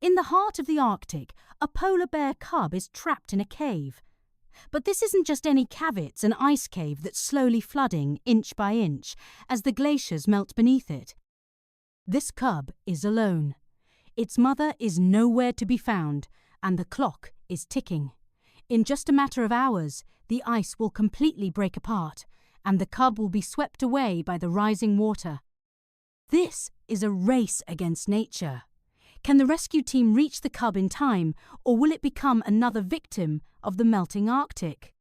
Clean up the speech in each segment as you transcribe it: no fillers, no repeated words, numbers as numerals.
In the heart of the Arctic, a polar bear cub is trapped in a cave. But this isn't just any cave, it's an ice cave that's slowly flooding inch by inch as the glaciers melt beneath it. This cub is alone. Its mother is nowhere to be found, and the clock is ticking. In just a matter of hours, the ice will completely break apart, and the cub will be swept away by the rising water. This is a race against nature. Can the rescue team reach the cub in time, or will it become another victim of the melting Arctic?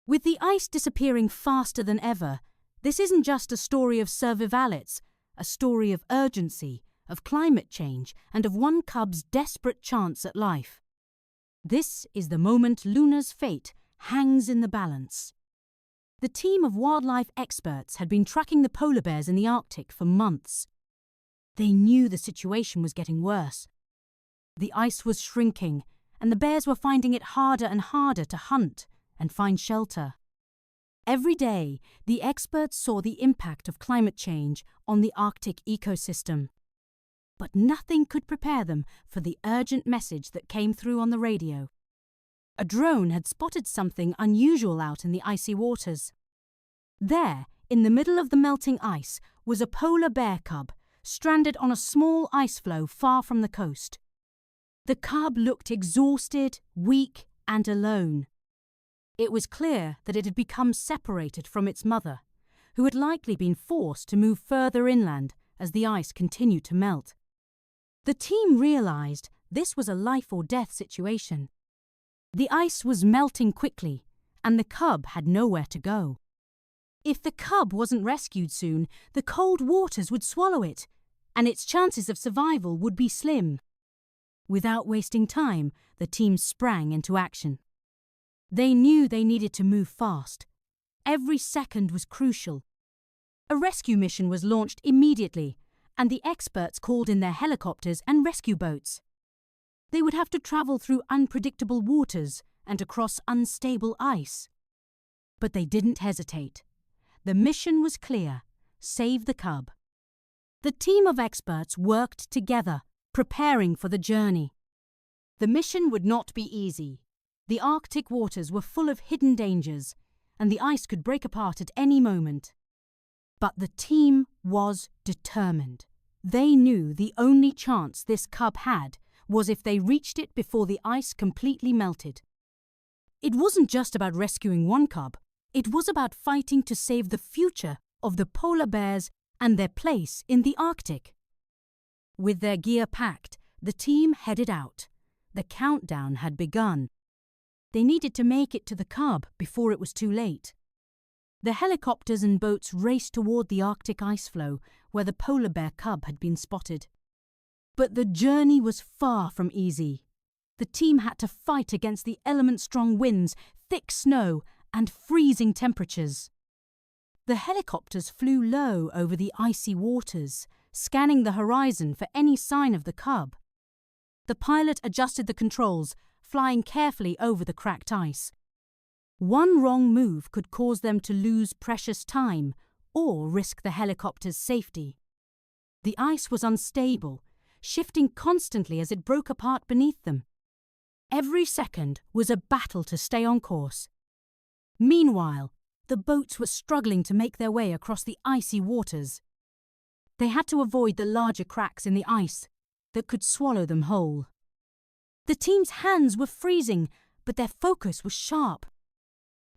With the ice disappearing faster than ever, this isn't just a story of survival, it's a story of urgency, of climate change, and of one cub's desperate chance at life. This is the moment Luna's fate hangs in the balance. The team of wildlife experts had been tracking the polar bears in the Arctic for months. They knew the situation was getting worse. The ice was shrinking, and the bears were finding it harder and harder to hunt and find shelter. Every day, the experts saw the impact of climate change on the Arctic ecosystem. But nothing could prepare them for the urgent message that came through on the radio. A drone had spotted something unusual out in the icy waters. There, in the middle of the melting ice, was a polar bear cub, stranded on a small ice floe far from the coast. The cub looked exhausted, weak, and alone. It was clear that it had become separated from its mother, who had likely been forced to move further inland as the ice continued to melt. The team realized this was a life-or-death situation. The ice was melting quickly, and the cub had nowhere to go. If the cub wasn't rescued soon, the cold waters would swallow it, and its chances of survival would be slim. Without wasting time, the team sprang into action. They knew they needed to move fast. Every second was crucial. A rescue mission was launched immediately, and the experts called in their helicopters and rescue boats. They would have to travel through unpredictable waters and across unstable ice. But they didn't hesitate. The mission was clear: save the cub. The team of experts worked together, preparing for the journey. The mission would not be easy. The Arctic waters were full of hidden dangers, and the ice could break apart at any moment. But the team was determined. They knew the only chance this cub had was if they reached it before the ice completely melted. It wasn't just about rescuing one cub. It was about fighting to save the future of the polar bears and their place in the Arctic. With their gear packed, the team headed out. The countdown had begun. They needed to make it to the cub before it was too late. The helicopters and boats raced toward the Arctic ice floe where the polar bear cub had been spotted. But the journey was far from easy. The team had to fight against the element-strong winds, thick snow, and freezing temperatures. The helicopters flew low over the icy waters, scanning the horizon for any sign of the cub. The pilot adjusted the controls, flying carefully over the cracked ice. One wrong move could cause them to lose precious time or risk the helicopter's safety. The ice was unstable, shifting constantly as it broke apart beneath them. Every second was a battle to stay on course. Meanwhile, the boats were struggling to make their way across the icy waters. They had to avoid the larger cracks in the ice that could swallow them whole. The team's hands were freezing, but their focus was sharp.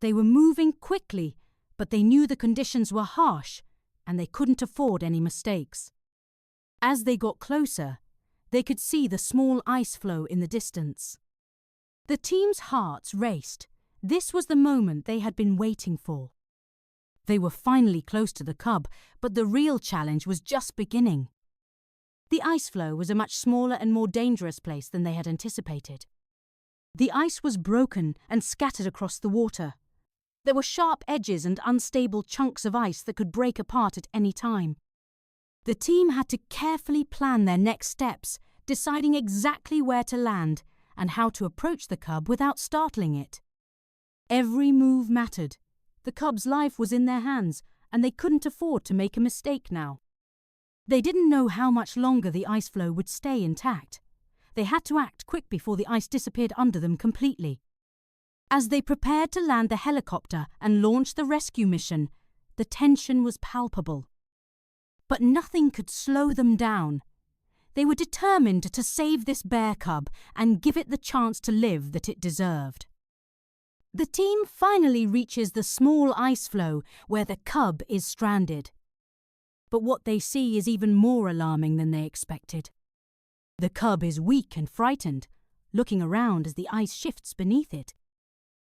They were moving quickly, but they knew the conditions were harsh, and they couldn't afford any mistakes. As they got closer, they could see the small ice floe in the distance. The team's hearts raced. This was the moment they had been waiting for. They were finally close to the cub, but the real challenge was just beginning. The ice floe was a much smaller and more dangerous place than they had anticipated. The ice was broken and scattered across the water. There were sharp edges and unstable chunks of ice that could break apart at any time. The team had to carefully plan their next steps, deciding exactly where to land and how to approach the cub without startling it. Every move mattered. The cub's life was in their hands, and they couldn't afford to make a mistake now. They didn't know how much longer the ice floe would stay intact. They had to act quick before the ice disappeared under them completely. As they prepared to land the helicopter and launch the rescue mission, the tension was palpable. But nothing could slow them down. They were determined to save this bear cub and give it the chance to live that it deserved. The team finally reaches the small ice floe where the cub is stranded. But what they see is even more alarming than they expected. The cub is weak and frightened, looking around as the ice shifts beneath it.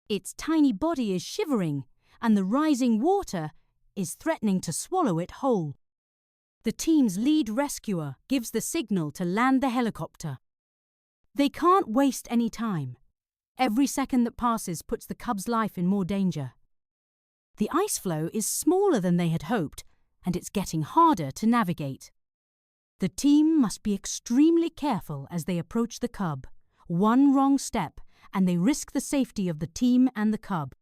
Its tiny body is shivering, and the rising water is threatening to swallow it whole. The team's lead rescuer gives the signal to land the helicopter. They can't waste any time. Every second that passes puts the cub's life in more danger. The ice floe is smaller than they had hoped, and it's getting harder to navigate. The team must be extremely careful as they approach the cub. One wrong step, and they risk the safety of the team and the cub.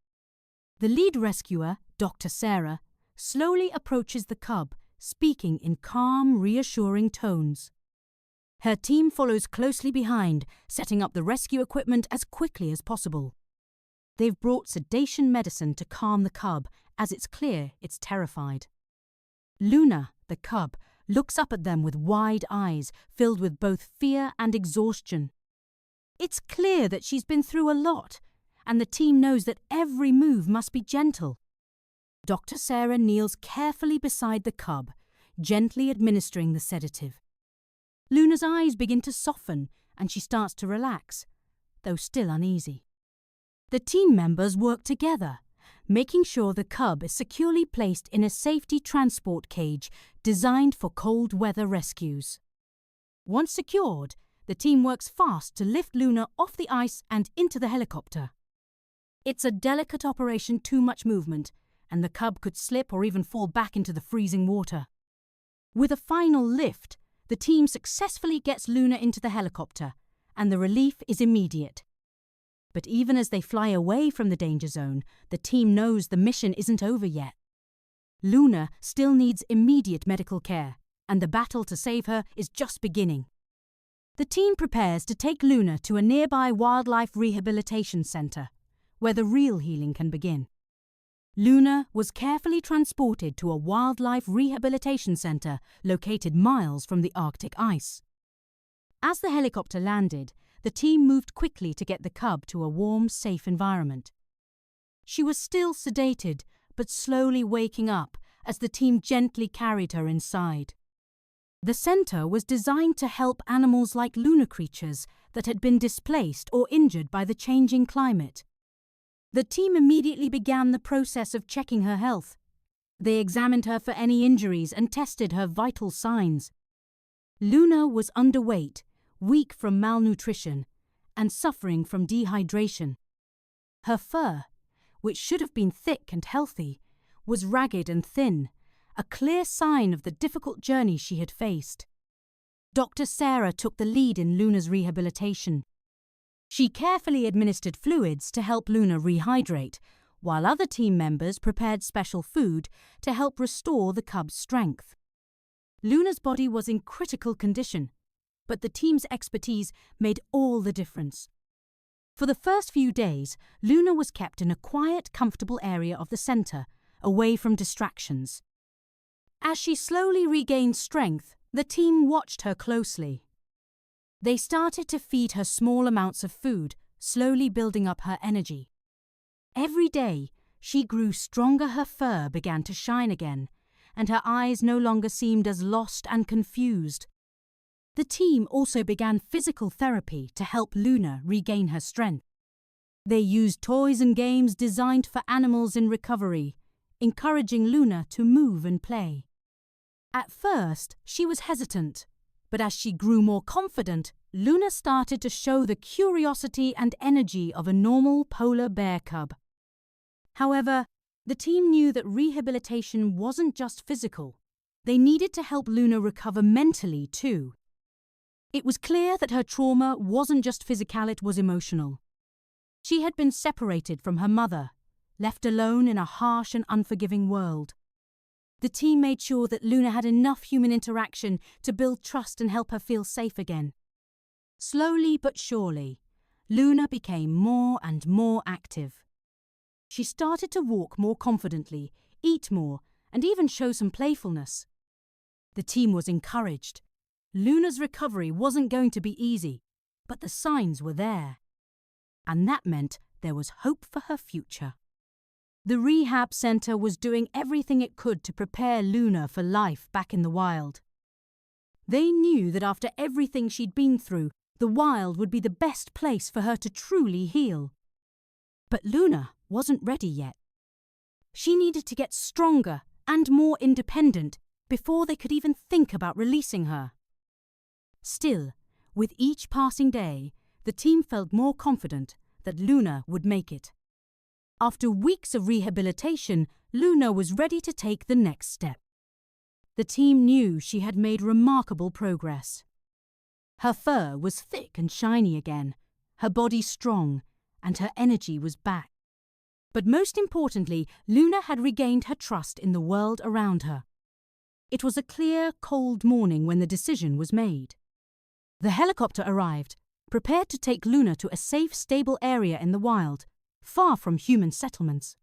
The lead rescuer, Dr. Sarah, slowly approaches the cub, speaking in calm, reassuring tones. Her team follows closely behind, setting up the rescue equipment as quickly as possible. They've brought sedation medicine to calm the cub, as it's clear it's terrified. Luna, the cub, looks up at them with wide eyes, filled with both fear and exhaustion. It's clear that she's been through a lot, and the team knows that every move must be gentle. Dr. Sarah kneels carefully beside the cub, gently administering the sedative. Luna's eyes begin to soften, and she starts to relax, though still uneasy. The team members work together, making sure the cub is securely placed in a safety transport cage designed for cold weather rescues. Once secured, the team works fast to lift Luna off the ice and into the helicopter. It's a delicate operation, too much movement, and the cub could slip or even fall back into the freezing water. With a final lift, the team successfully gets Luna into the helicopter, and the relief is immediate. But even as they fly away from the danger zone, the team knows the mission isn't over yet. Luna still needs immediate medical care, and the battle to save her is just beginning. The team prepares to take Luna to a nearby wildlife rehabilitation center, where the real healing can begin. Luna was carefully transported to a wildlife rehabilitation center located miles from the Arctic ice. As the helicopter landed, the team moved quickly to get the cub to a warm, safe environment. She was still sedated, but slowly waking up as the team gently carried her inside. The center was designed to help animals like lunar creatures that had been displaced or injured by the changing climate. The team immediately began the process of checking her health. They examined her for any injuries and tested her vital signs. Luna was underweight, weak from malnutrition, and suffering from dehydration. Her fur, which should have been thick and healthy, was ragged and thin, a clear sign of the difficult journey she had faced. Dr. Sarah took the lead in Luna's rehabilitation. She carefully administered fluids to help Luna rehydrate, while other team members prepared special food to help restore the cub's strength. Luna's body was in critical condition, but the team's expertise made all the difference. For the first few days, Luna was kept in a quiet, comfortable area of the center, away from distractions. As she slowly regained strength, the team watched her closely. They started to feed her small amounts of food, slowly building up her energy. Every day, she grew stronger, her fur began to shine again, and her eyes no longer seemed as lost and confused. The team also began physical therapy to help Luna regain her strength. They used toys and games designed for animals in recovery, encouraging Luna to move and play. At first, she was hesitant, but as she grew more confident, Luna started to show the curiosity and energy of a normal polar bear cub. However, the team knew that rehabilitation wasn't just physical. They needed to help Luna recover mentally too. It was clear that her trauma wasn't just physical, it was emotional. She had been separated from her mother, left alone in a harsh and unforgiving world. The team made sure that Luna had enough human interaction to build trust and help her feel safe again. Slowly but surely, Luna became more and more active. She started to walk more confidently, eat more, and even show some playfulness. The team was encouraged. Luna's recovery wasn't going to be easy, but the signs were there. And that meant there was hope for her future. The rehab center was doing everything it could to prepare Luna for life back in the wild. They knew that after everything she'd been through, the wild would be the best place for her to truly heal. But Luna wasn't ready yet. She needed to get stronger and more independent before they could even think about releasing her. Still, with each passing day, the team felt more confident that Luna would make it. After weeks of rehabilitation, Luna was ready to take the next step. The team knew she had made remarkable progress. Her fur was thick and shiny again, her body strong, and her energy was back. But most importantly, Luna had regained her trust in the world around her. It was a clear, cold morning when the decision was made. The helicopter arrived, prepared to take Luna to a safe, stable area in the wild, far from human settlements.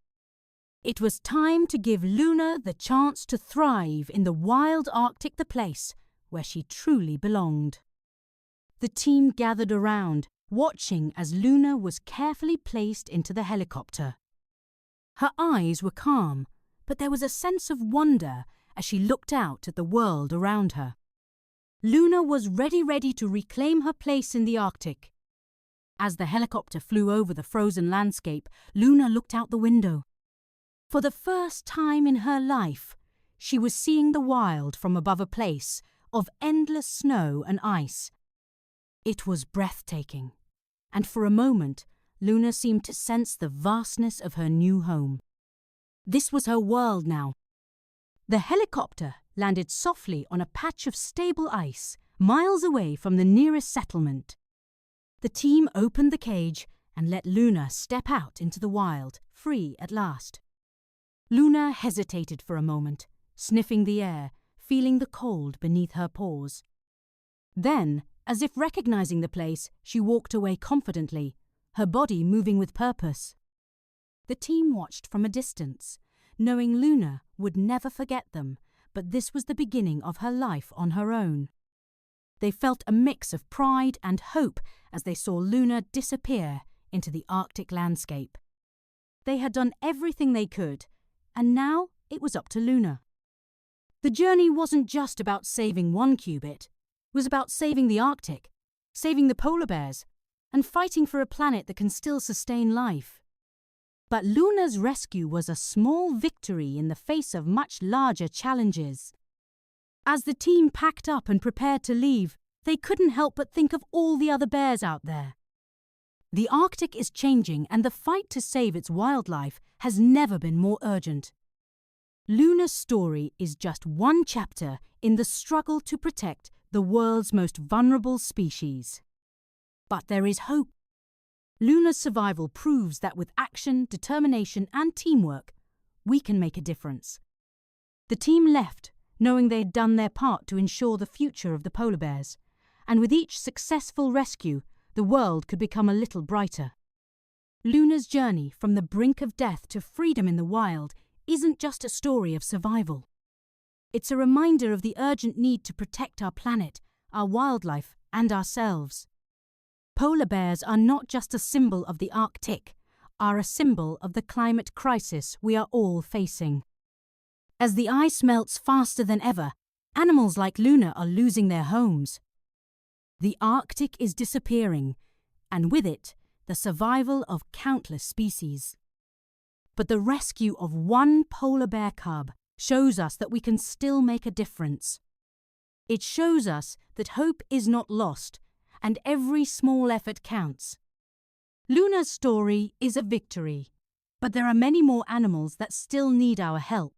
It was time to give Luna the chance to thrive in the wild Arctic, the place where she truly belonged. The team gathered around, watching as Luna was carefully placed into the helicopter. Her eyes were calm, but there was a sense of wonder as she looked out at the world around her. Luna was ready to reclaim her place in the Arctic. As the helicopter flew over the frozen landscape, Luna looked out the window. For the first time in her life, she was seeing the wild from above a place of endless snow and ice. It was breathtaking, and for a moment, Luna seemed to sense the vastness of her new home. This was her world now. The helicopter landed softly on a patch of stable ice, miles away from the nearest settlement. The team opened the cage and let Luna step out into the wild, free at last. Luna hesitated for a moment, sniffing the air, feeling the cold beneath her paws. Then, as if recognizing the place, she walked away confidently, her body moving with purpose. The team watched from a distance, knowing Luna would never forget them, but this was the beginning of her life on her own. They felt a mix of pride and hope as they saw Luna disappear into the Arctic landscape. They had done everything they could, and now it was up to Luna. The journey wasn't just about saving one cubit, it was about saving the Arctic, saving the polar bears, and fighting for a planet that can still sustain life. But Luna's rescue was a small victory in the face of much larger challenges. As the team packed up and prepared to leave, they couldn't help but think of all the other bears out there. The Arctic is changing, and the fight to save its wildlife has never been more urgent. Luna's story is just one chapter in the struggle to protect the world's most vulnerable species. But there is hope. Luna's survival proves that with action, determination, and teamwork, we can make a difference. The team left, knowing they had done their part to ensure the future of the polar bears, and with each successful rescue, the world could become a little brighter. Luna's journey from the brink of death to freedom in the wild isn't just a story of survival. It's a reminder of the urgent need to protect our planet, our wildlife, and ourselves. Polar bears are not just a symbol of the Arctic, are a symbol of the climate crisis we are all facing. As the ice melts faster than ever, animals like Luna are losing their homes. The Arctic is disappearing, and with it, the survival of countless species. But the rescue of one polar bear cub shows us that we can still make a difference. It shows us that hope is not lost, and every small effort counts. Luna's story is a victory, but there are many more animals that still need our help.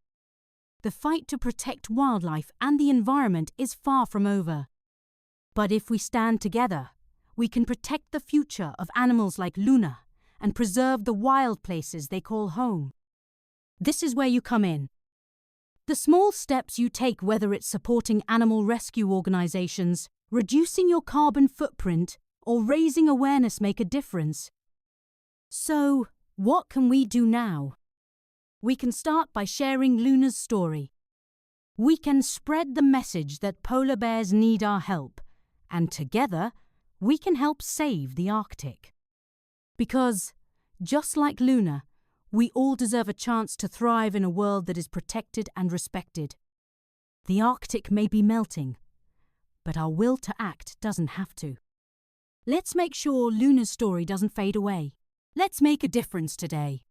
The fight to protect wildlife and the environment is far from over. But if we stand together, we can protect the future of animals like Luna and preserve the wild places they call home. This is where you come in. The small steps you take, whether it's supporting animal rescue organizations, reducing your carbon footprint, or raising awareness make a difference. So, what can we do now? We can start by sharing Luna's story. We can spread the message that polar bears need our help, and together, we can help save the Arctic. Because, just like Luna, we all deserve a chance to thrive in a world that is protected and respected. The Arctic may be melting, but our will to act doesn't have to. Let's make sure Luna's story doesn't fade away. Let's make a difference today.